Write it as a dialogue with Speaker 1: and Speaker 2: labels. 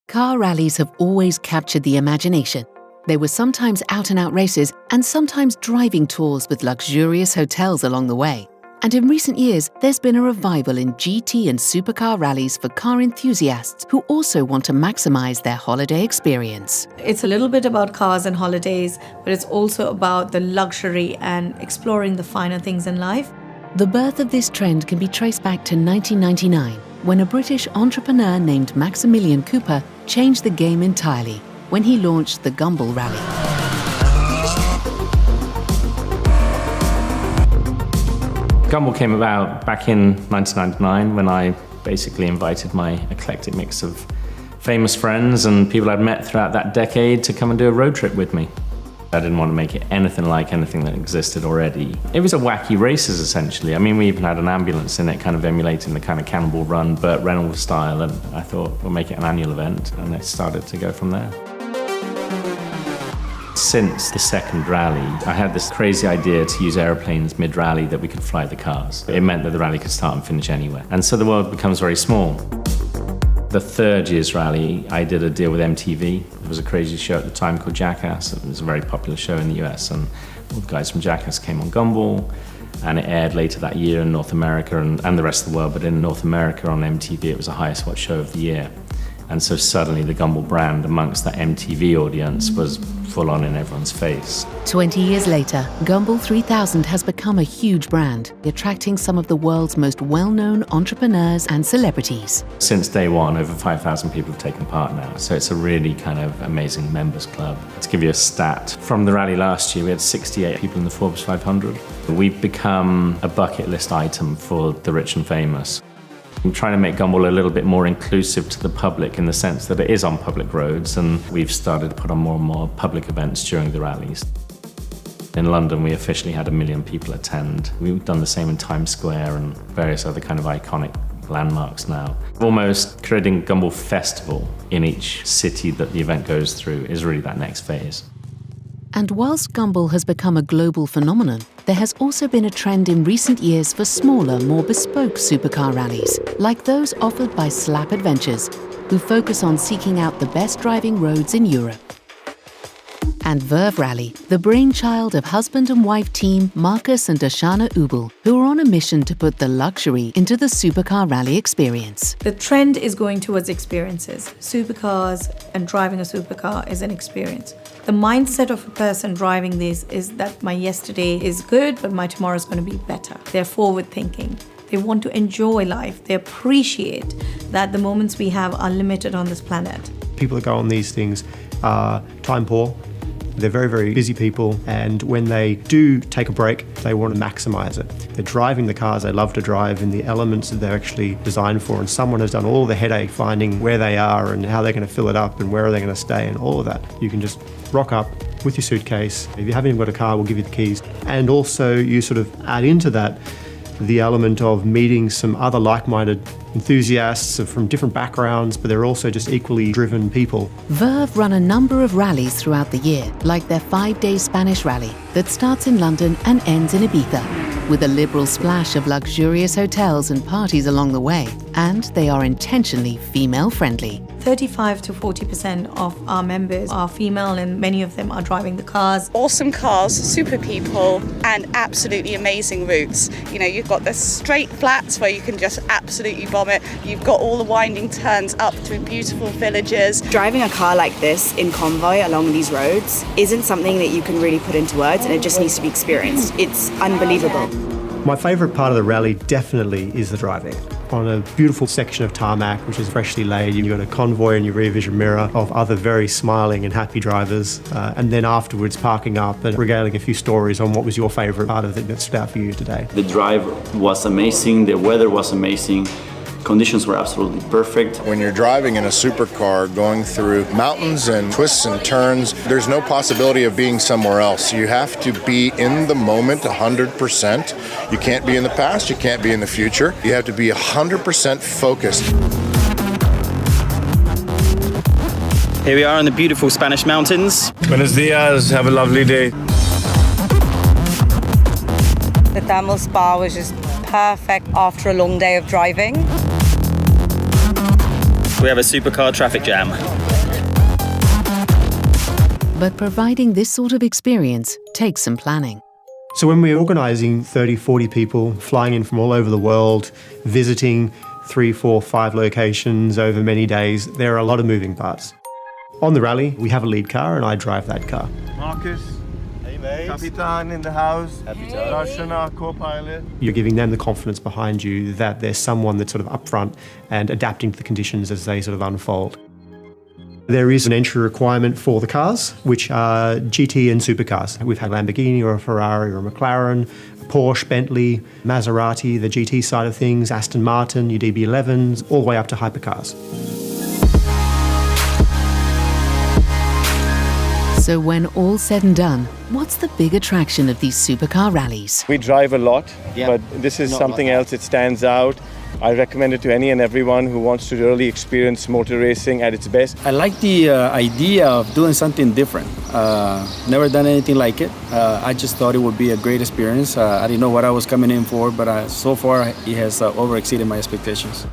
Speaker 1: Car rallies have always captured the imagination. They were sometimes out-and-out races and sometimes driving tours with luxurious hotels along the way. And in recent years, there's been a revival in GT and supercar rallies for car enthusiasts who also want to maximize their holiday experience.
Speaker 2: It's a little bit about cars and holidays, but it's also about the luxury and exploring the finer things in life.
Speaker 1: The birth of this trend can be traced back to 1999, when a British entrepreneur named Maximilian Cooper changed the game entirely when he launched the Gumball Rally.
Speaker 3: Gumball came about back in 1999 when I basically invited my eclectic mix of famous friends and people I'd met throughout that decade to come and do a road trip with me. I didn't want to make it anything like anything that existed already. It was a wacky races, essentially. I mean, we even had an ambulance in it, kind of emulating the kind of Cannonball Run, Burt Reynolds style, and I thought, we'll make it an annual event, and it started to go from there. Since the second rally, I had this crazy idea to use aeroplanes mid-rally that we could fly the cars. It meant that the rally could start and finish anywhere. And so the world becomes very small. The third year's rally, I did a deal with MTV. There was a crazy show at the time called Jackass. It was a very popular show in the US, and all the guys from Jackass came on Gumball, and it aired later that year in North America and the rest of the world, but in North America on MTV, it was the highest watched show of the year. And so suddenly the Gumball brand amongst that MTV audience was full on in everyone's face.
Speaker 1: 20 years later, Gumball 3000 has become a huge brand, attracting some of the world's most well-known entrepreneurs and celebrities.
Speaker 3: Since day one, over 5,000 people have taken part now. So it's a really kind of amazing members club. To give you a stat, from the rally last year, we had 68 people in the Forbes 500. We've become a bucket list item for the rich and famous. I'm trying to make Gumball a little bit more inclusive to the public in the sense that it is on public roads, and we've started to put on more and more public events during the rallies. In London, we officially had 1 million people attend. We've done the same in Times Square and various other kind of iconic landmarks now. Almost creating Gumball Festival in each city that the event goes through is really that next phase.
Speaker 1: And whilst Gumball has become a global phenomenon, there has also been a trend in recent years for smaller, more bespoke supercar rallies, like those offered by Slap Adventures, who focus on seeking out the best driving roads in Europe. And Verve Rally, the brainchild of husband and wife team Marcus and Darshana Ubel, who are on a mission to put the luxury into the supercar rally experience.
Speaker 2: The trend is going towards experiences. Supercars and driving a supercar is an experience. The mindset of a person driving this is that my yesterday is good, but my tomorrow is going to be better. They're forward thinking. They want to enjoy life. They appreciate that the moments we have are limited on this planet.
Speaker 4: People that go on these things are time poor. They're very, very busy people, and when they do take a break, they want to maximize it. They're driving the cars they love to drive in the elements that they're actually designed for, and someone has done all the headache finding where they are and how they're going to fill it up and where are they going to stay and all of that. You can just rock up with your suitcase. If you haven't even got a car, we'll give you the keys. And also you sort of add into that the element of meeting some other like-minded enthusiasts from different backgrounds, but they're also just equally driven people.
Speaker 1: Verve run a number of rallies throughout the year, like their 5-day Spanish rally that starts in London and ends in Ibiza, with a liberal splash of luxurious hotels and parties along the way. And they are intentionally female-friendly.
Speaker 2: 35 to 40% of our members are female, and many of them are driving the cars.
Speaker 5: Awesome cars, super people, and absolutely amazing routes. You know, you've got the straight flats where you can just absolutely bomb it. You've got all the winding turns up through beautiful villages.
Speaker 6: Driving a car like this in convoy along these roads isn't something that you can really put into words, and it just needs to be experienced. It's unbelievable.
Speaker 4: My favourite part of the rally definitely is the driving. On a beautiful section of tarmac, which is freshly laid, you've got a convoy in your rear vision mirror of other very smiling and happy drivers, and then afterwards parking up and regaling a few stories on what was your favourite part of it that stood out for you today.
Speaker 7: The drive was amazing, the weather was amazing. Conditions were absolutely perfect.
Speaker 8: When you're driving in a supercar going through mountains and twists and turns, there's no possibility of being somewhere else. You have to be in the moment 100%. You can't be in the past, you can't be in the future. You have to be 100% focused.
Speaker 9: Here we are in the beautiful Spanish mountains.
Speaker 10: Buenos dias, have a lovely day.
Speaker 11: The thermal spa was just perfect after a long day of driving.
Speaker 9: We have a supercar traffic jam.
Speaker 1: But providing this sort of experience takes some planning.
Speaker 4: So when we're organising 30, 40 people flying in from all over the world, visiting 3, 4, 5 locations over many days, there are a lot of moving parts. On the rally, we have a lead car and I drive that car.
Speaker 10: Marcus. Hey, mate. Capitan in the house. Russian, our co-pilot.
Speaker 4: You're giving them the confidence behind you that there's someone that's sort of upfront and adapting to the conditions as they sort of unfold. There is an entry requirement for the cars, which are GT and supercars. We've had Lamborghini or a Ferrari or a McLaren, a Porsche, Bentley, Maserati, the GT side of things, Aston Martin, your DB11s, all the way up to hypercars.
Speaker 1: So when all's said and done, what's the big attraction of these supercar rallies?
Speaker 10: We drive a lot, but this is something else that stands out. I recommend it to any and everyone who wants to really experience motor racing at its best.
Speaker 12: I like the idea of doing something different. Never done anything like it. I just thought it would be a great experience. I didn't know what I was coming in for, but so far it has over exceeded my expectations.